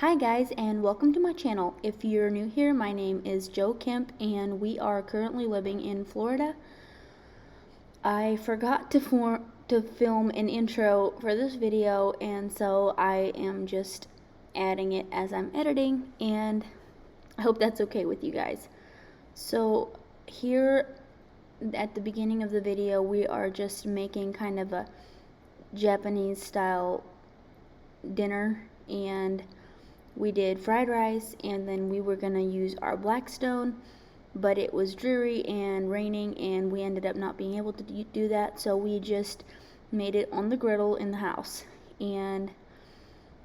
Hi guys, and welcome to my channel. If you're new here, my name is Joe Kemp and we are currently living in Florida. I forgot to film an intro for this video, and so I am just adding it as I'm editing, and I hope that's okay with you guys. So here at the beginning of the video, we are just making kind of a Japanese style dinner, and we did fried rice, and then we were gonna use our Blackstone, but it was dreary and raining, and we ended up not being able to do that, so we just made it on the griddle in the house, and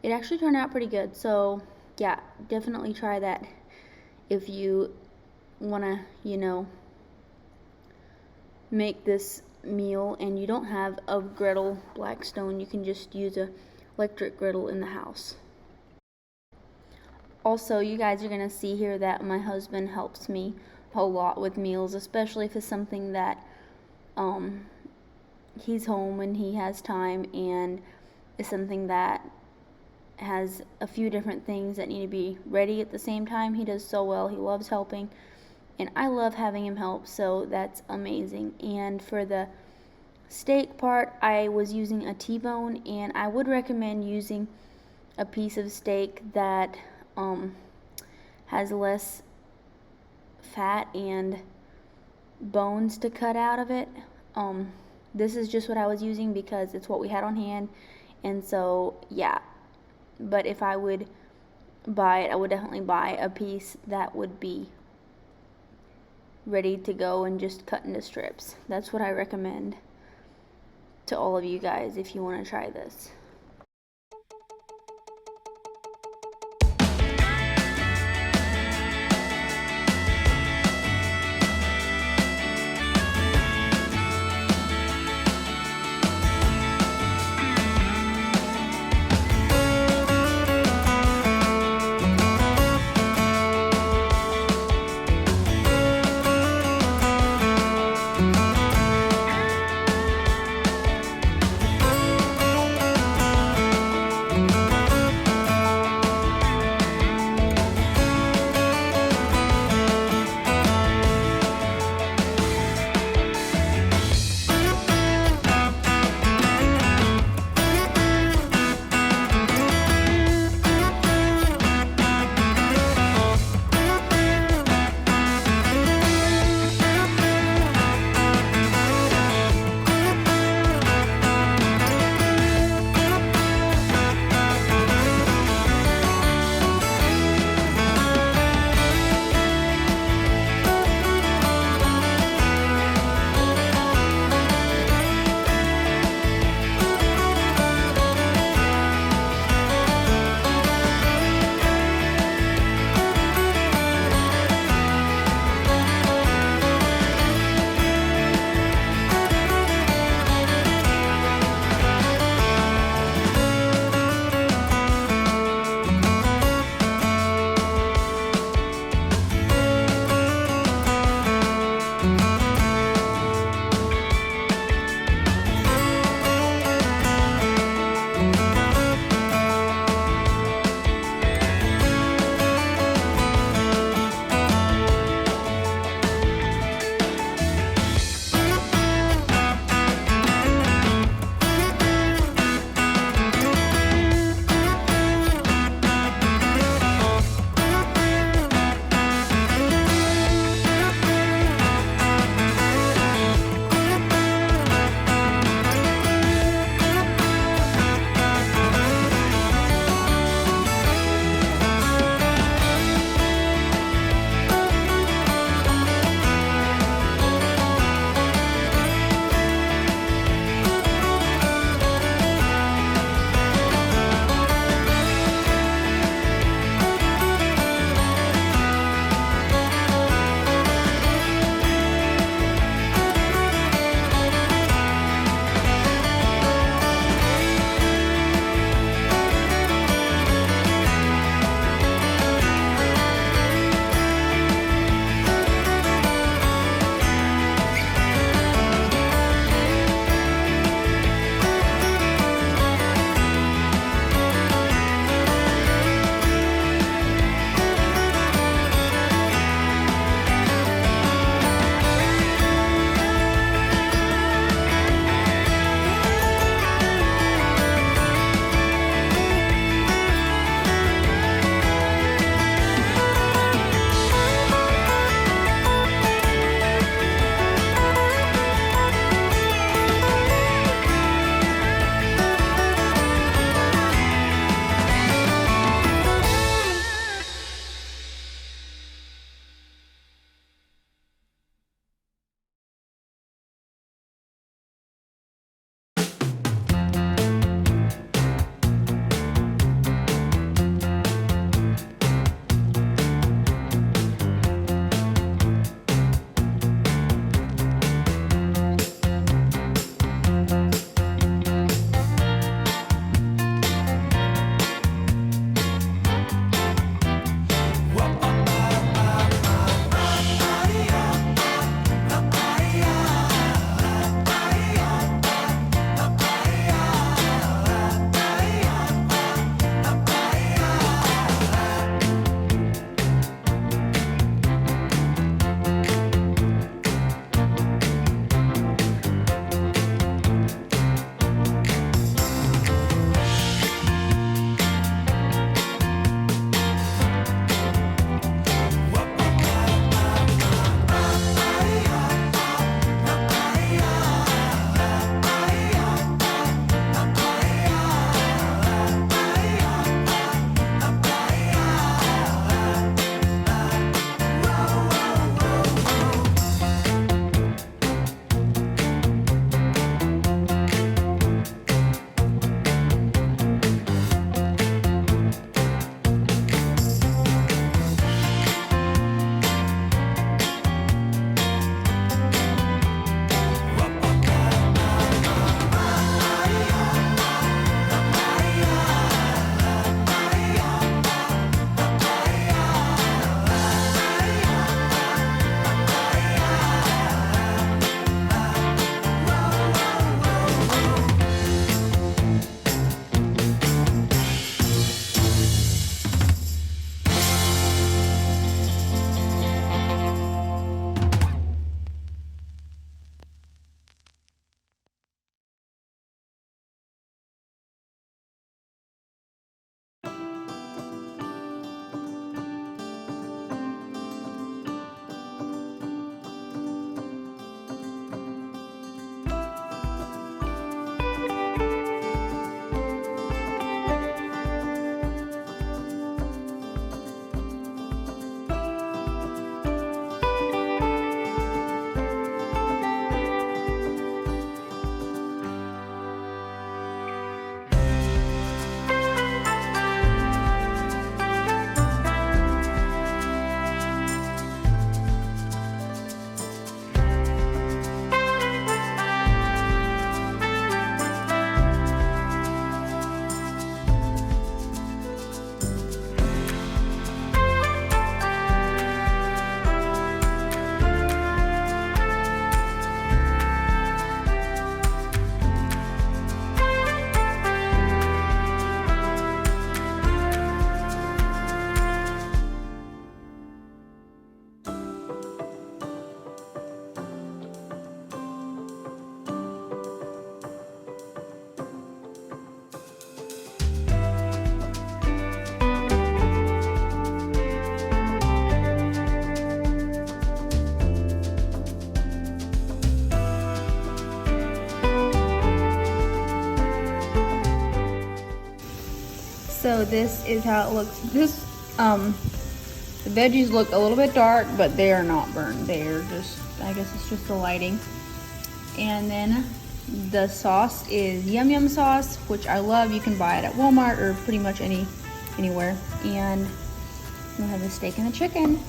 it actually turned out pretty good. So yeah, definitely try that if you wanna, make this meal and you don't have a griddle Blackstone. You can just use a electric griddle in the house. Also, you guys are going to see here that my husband helps me a lot with meals, especially if it's something that he's home and he has time, and it's something that has a few different things that need to be ready at the same time. He does so well. He loves helping, and I love having him help, so that's amazing. And for the steak part, I was using a T-bone, and I would recommend using a piece of steak that has less fat and bones to cut out of it. This is just what I was using because it's what we had on hand, and so yeah. But if I would buy it, I would definitely buy a piece that would be ready to go and just cut into strips. That's what I recommend to all of you guys if you want to try this. So this is how it looks. This, the veggies look a little bit dark, but they are not burned. They are just, I guess it's just the lighting. And then the sauce is Yum Yum sauce, which I love. You can buy it at Walmart or pretty much anywhere. And we'll have the steak and the chicken.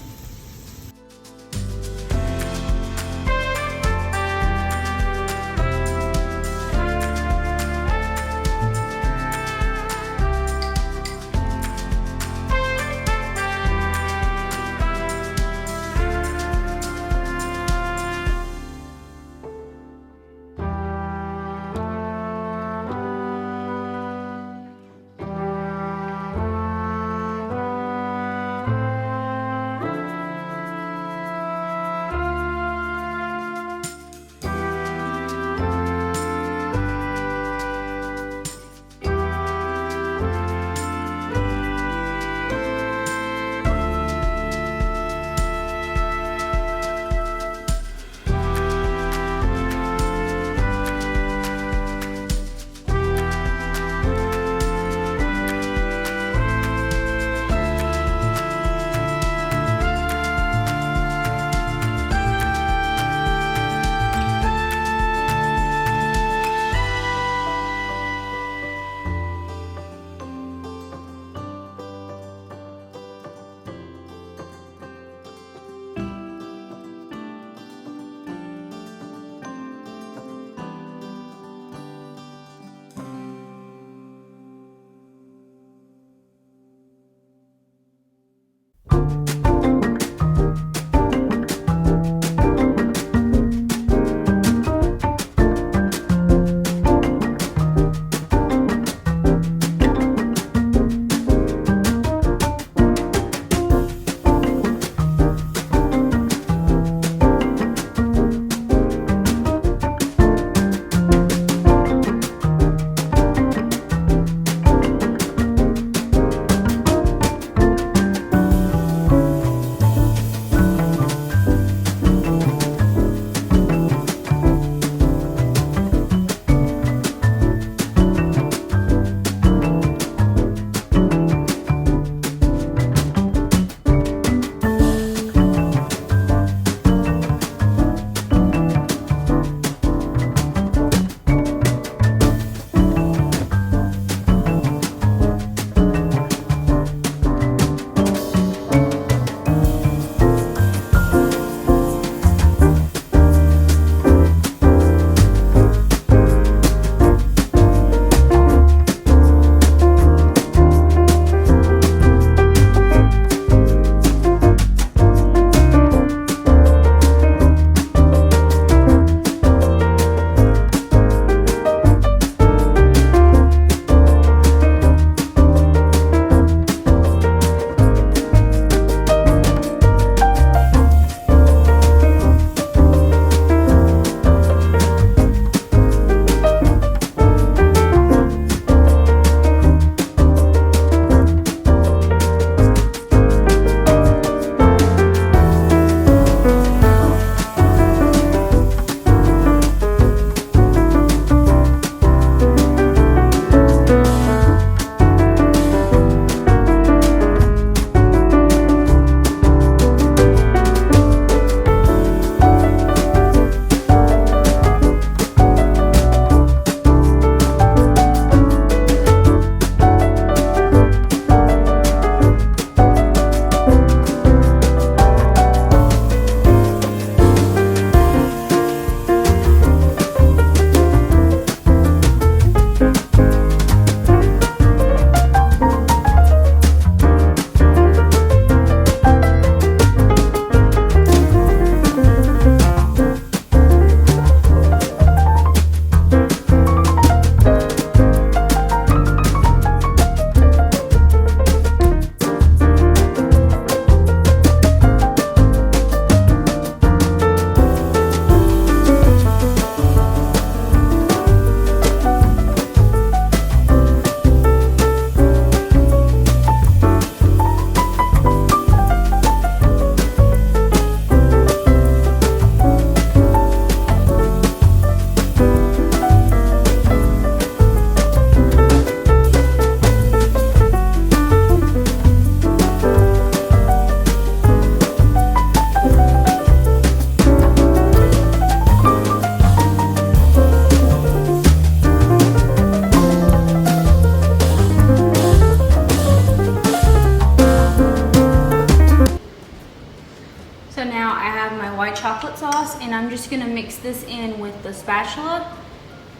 white chocolate sauce, and I'm just gonna mix this in with the spatula,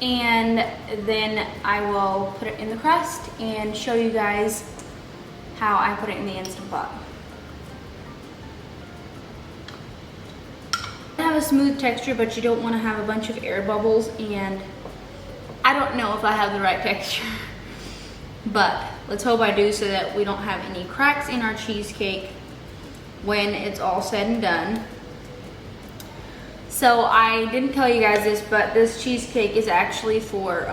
and then I will put it in the crust and show you guys how I put it in the Instant Pot. Have a smooth texture, but you don't want to have a bunch of air bubbles, and I don't know if I have the right texture, but let's hope I do, so that we don't have any cracks in our cheesecake when it's all said and done. So I didn't tell you guys this, but this cheesecake is actually for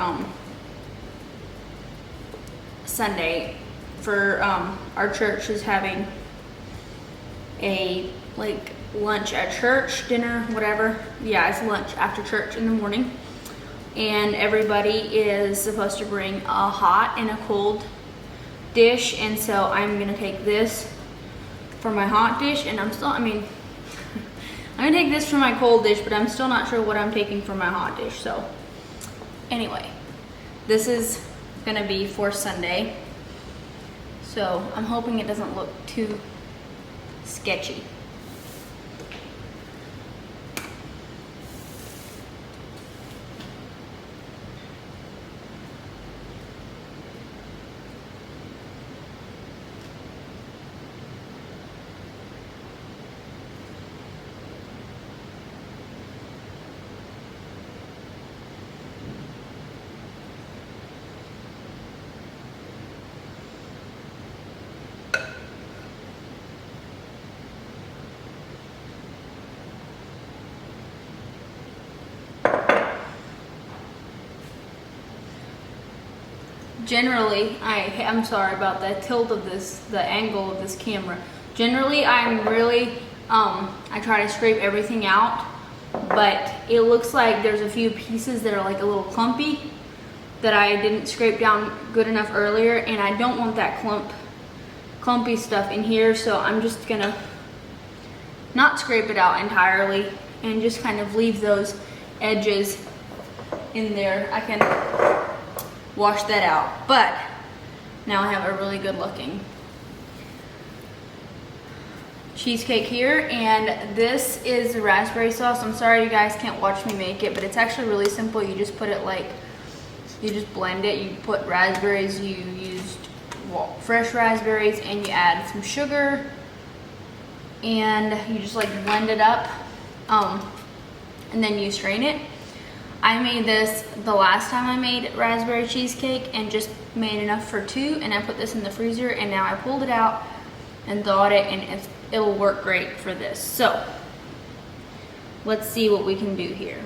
Sunday. For our church is having a lunch at church, dinner, whatever. Yeah, it's lunch after church in the morning, and everybody is supposed to bring a hot and a cold dish, and so I'm gonna take this for my hot dish, and I'm gonna take this for my cold dish, but I'm still not sure what I'm taking for my hot dish. So anyway, this is gonna be for Sunday, so I'm hoping it doesn't look too sketchy. Generally, I'm sorry about the tilt of the angle of this camera. Generally, I'm really, I try to scrape everything out, but it looks like there's a few pieces that are like a little clumpy that I didn't scrape down good enough earlier, and I don't want that clumpy stuff in here, so I'm just gonna not scrape it out entirely and just kind of leave those edges in there. I can wash that out, but now I have a really good looking cheesecake here, and this is the raspberry sauce. I'm sorry you guys can't watch me make it, but it's actually really simple. You just put it you just blend it. You put raspberries, you used fresh raspberries, and you add some sugar, and you just blend it up, and then you strain it. I made this the last time I made raspberry cheesecake and just made enough for 2, and I put this in the freezer, and now I pulled it out and thawed it, and it'll work great for this. So let's see what we can do here.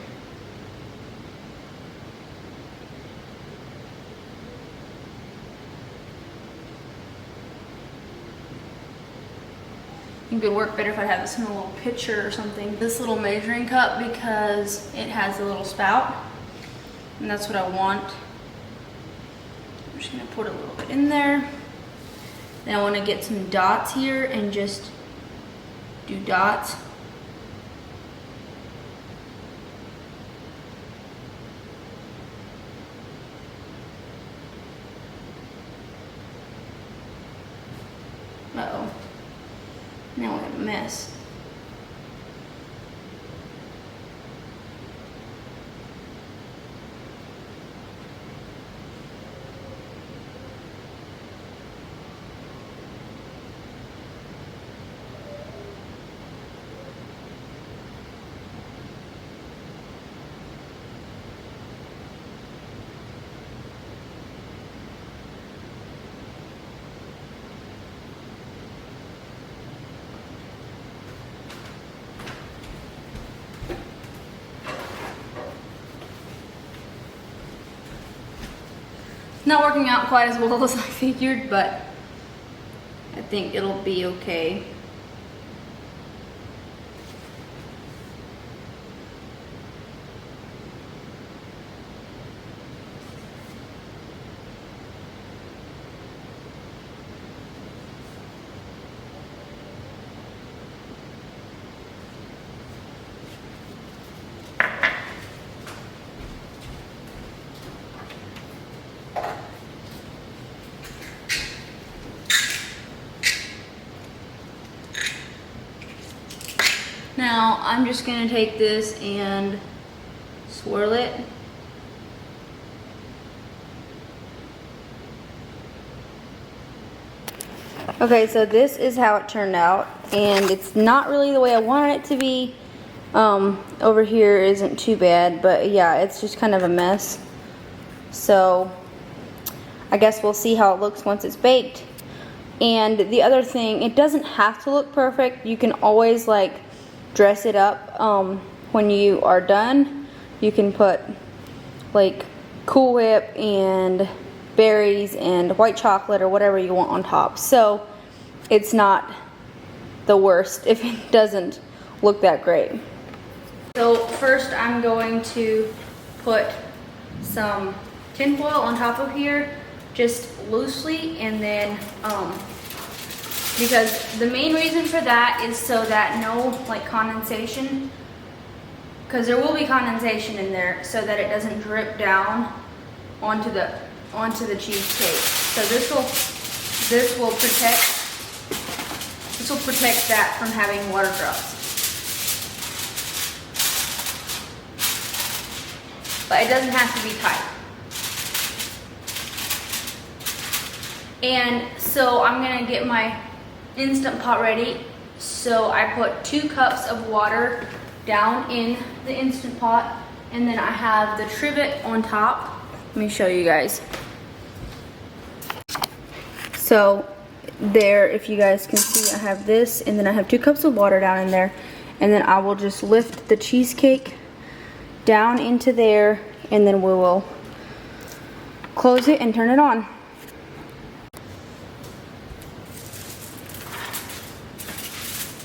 I think it would work better if I had this in a little pitcher or something. This little measuring cup, because it has a little spout, and that's what I want. I'm just gonna put a little bit in there. Then I wanna get some dots here and just do dots. Uh-oh. Now we have a mess. Not working out quite as well as I figured, but I think it'll be okay. Now I'm just gonna take this and swirl it. Okay, so this is how it turned out, and it's not really the way I wanted it to be. Over here isn't too bad, but yeah, it's just kind of a mess. So I guess we'll see how it looks once it's baked. And the other thing, it doesn't have to look perfect. You can always like dress it up when you are done. You can put like Cool Whip and berries and white chocolate or whatever you want on top. So it's not the worst if it doesn't look that great. So first I'm going to put some tinfoil on top of here, just loosely, and then because the main reason for that is so that no like condensation, because there will be condensation in there, so that it doesn't drip down onto the cheesecake. So this will protect that from having water drops. But it doesn't have to be tight. And so I'm gonna get my Instapot ready. So I put 2 cups of water down in the Instapot, and then I have the trivet on top. Let me show you guys. So there, if you guys can see, I have this, and then I have 2 cups of water down in there, and then I will just lift the cheesecake down into there, and then we will close it and turn it on.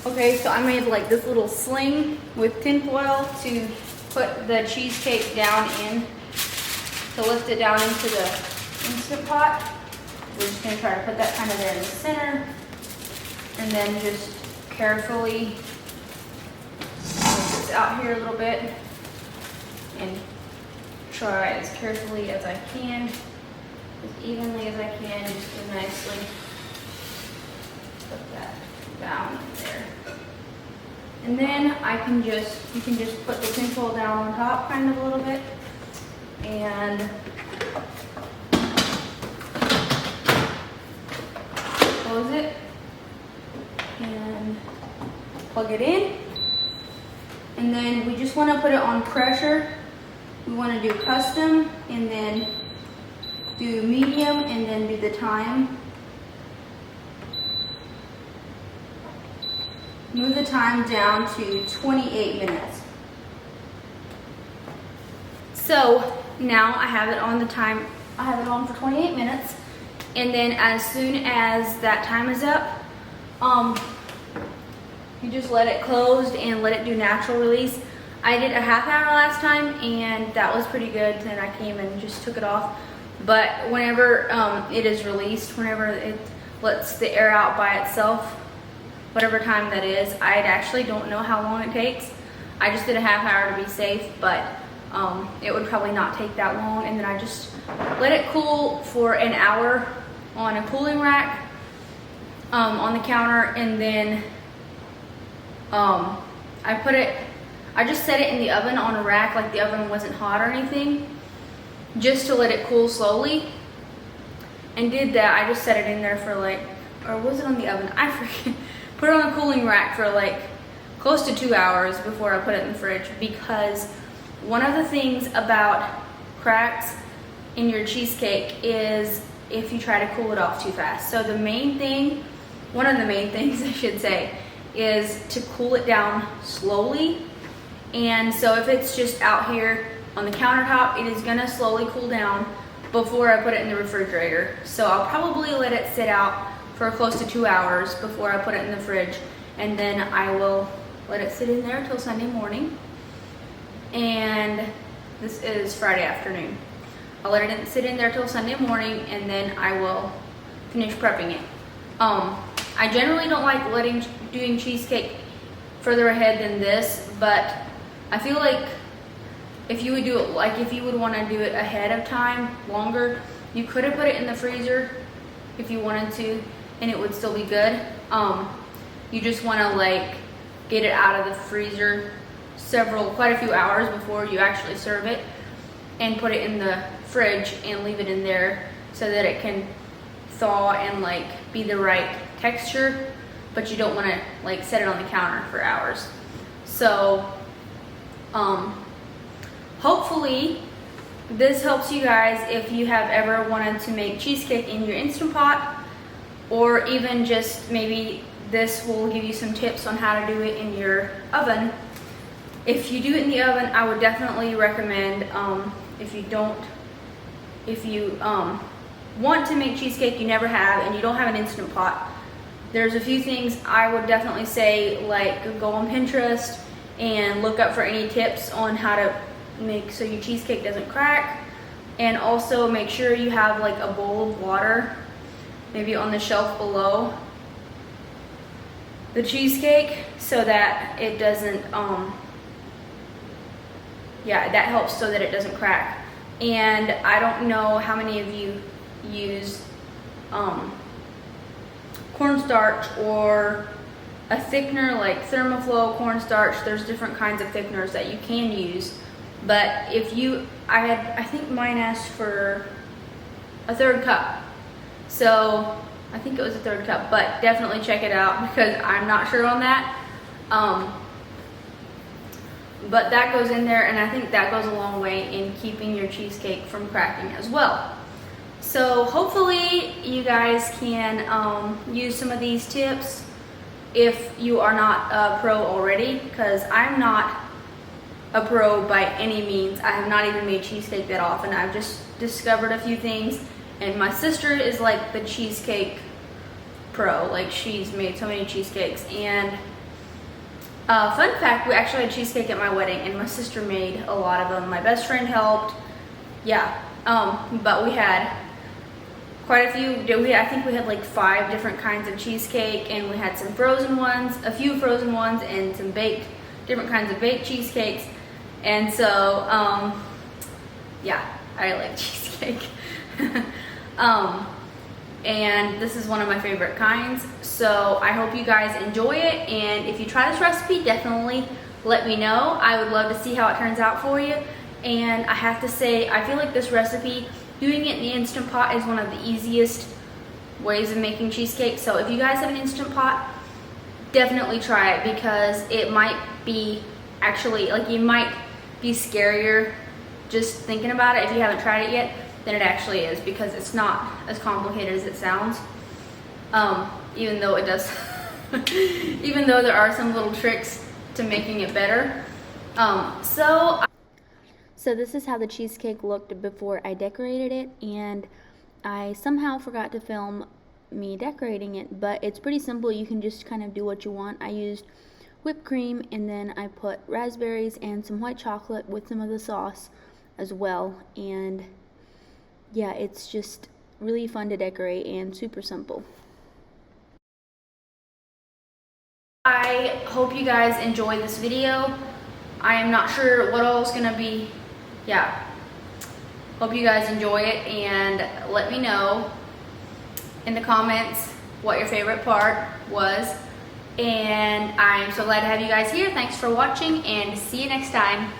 Okay, so I made like this little sling with tinfoil to put the cheesecake down in, to lift it down into the Instant Pot. We're just gonna try to put that kind of there in the center, and then just carefully move this out here a little bit and try as carefully as I can, as evenly as I can, just to nicely put that down there. And then you can just put the tinfoil down on top kind of a little bit, and close it and plug it in. And then we just want to put it on pressure. We want to do custom, and then do medium, and then do the time. Move the time down to 28 minutes. So now I have it on the time, I have it on for 28 minutes. And then as soon as that time is up, you just let it close and let it do natural release. I did a half hour last time, and that was pretty good. Then I came and just took it off. But whenever it is released, whenever it lets the air out by itself, whatever time that is, I actually don't know how long it takes. I just did a half hour to be safe, but it would probably not take that long. And then I just let it cool for an hour on a cooling rack on the counter, and then I just set it in the oven on a rack, like the oven wasn't hot or anything, just to let it cool slowly. And did that, I just set it in there for like, or was it on the oven? I forget. Put it on a cooling rack for like close to 2 hours before I put it in the fridge, because one of the things about cracks in your cheesecake is if you try to cool it off too fast. So the main thing, one of the main things I should say, is to cool it down slowly. And so if it's just out here on the countertop, it is gonna slowly cool down before I put it in the refrigerator. So I'll probably let it sit out for close to 2 hours before I put it in the fridge, and then I will let it sit in there till Sunday morning. And this is Friday afternoon. I'll let it sit in there till Sunday morning, and then I will finish prepping it. I generally don't like doing cheesecake further ahead than this, but I feel like if you would do it, like if you would want to do it ahead of time, longer, you could have put it in the freezer if you wanted to, and it would still be good. You just want to like get it out of the freezer quite a few hours before you actually serve it, and put it in the fridge and leave it in there so that it can thaw and like be the right texture, but you don't want to like set it on the counter for hours. So hopefully this helps you guys if you have ever wanted to make cheesecake in your Instant Pot, or even just maybe this will give you some tips on how to do it in your oven. If you do it in the oven, I would definitely recommend, if you want to make cheesecake you never have and you don't have an Instant Pot, there's a few things I would definitely say, like go on Pinterest and look up for any tips on how to make so your cheesecake doesn't crack, and also make sure you have like a bowl of water maybe on the shelf below the cheesecake so that it doesn't that helps so that it doesn't crack. And I don't know how many of you use cornstarch or a thickener like Thermoflow cornstarch. There's different kinds of thickeners that you can use, but if you, I think mine asked for a 1/3 cup, so I think it was a 1/3 cup, but definitely check it out because I'm not sure on that. But that goes in there, and I think that goes a long way in keeping your cheesecake from cracking as well. So hopefully you guys can use some of these tips if you are not a pro already, because I'm not a pro by any means. I have not even made cheesecake that often. I've just discovered a few things, and my sister is like the cheesecake pro. Like, she's made so many cheesecakes. And fun fact, we actually had cheesecake at my wedding, and my sister made a lot of them. My best friend helped. But we had quite a few. I think we had like 5 different kinds of cheesecake, and we had some frozen ones, a few frozen ones, and some different kinds of baked cheesecakes. And so, I like cheesecake. And this is one of my favorite kinds. So I hope you guys enjoy it, and if you try this recipe, definitely let me know. I would love to see how it turns out for you. And I have to say, I feel like this recipe, doing it in the Instant Pot, is one of the easiest ways of making cheesecake. So if you guys have an Instant Pot, definitely try it, because it might be actually, like, you might be scarier just thinking about it if you haven't tried it yet than it actually is, because it's not as complicated as it sounds. Even though it does, even though there are some little tricks to making it better. So this is how the cheesecake looked before I decorated it, and I somehow forgot to film me decorating it, but it's pretty simple. You can just kind of do what you want. I used whipped cream, and then I put raspberries and some white chocolate with some of the sauce as well. And yeah, it's just really fun to decorate and super simple. I hope you guys enjoyed this video. I am not sure what all is gonna be. Hope you guys enjoy it, and let me know in the comments what your favorite part was. And I'm so glad to have you guys here. Thanks for watching, and see you next time.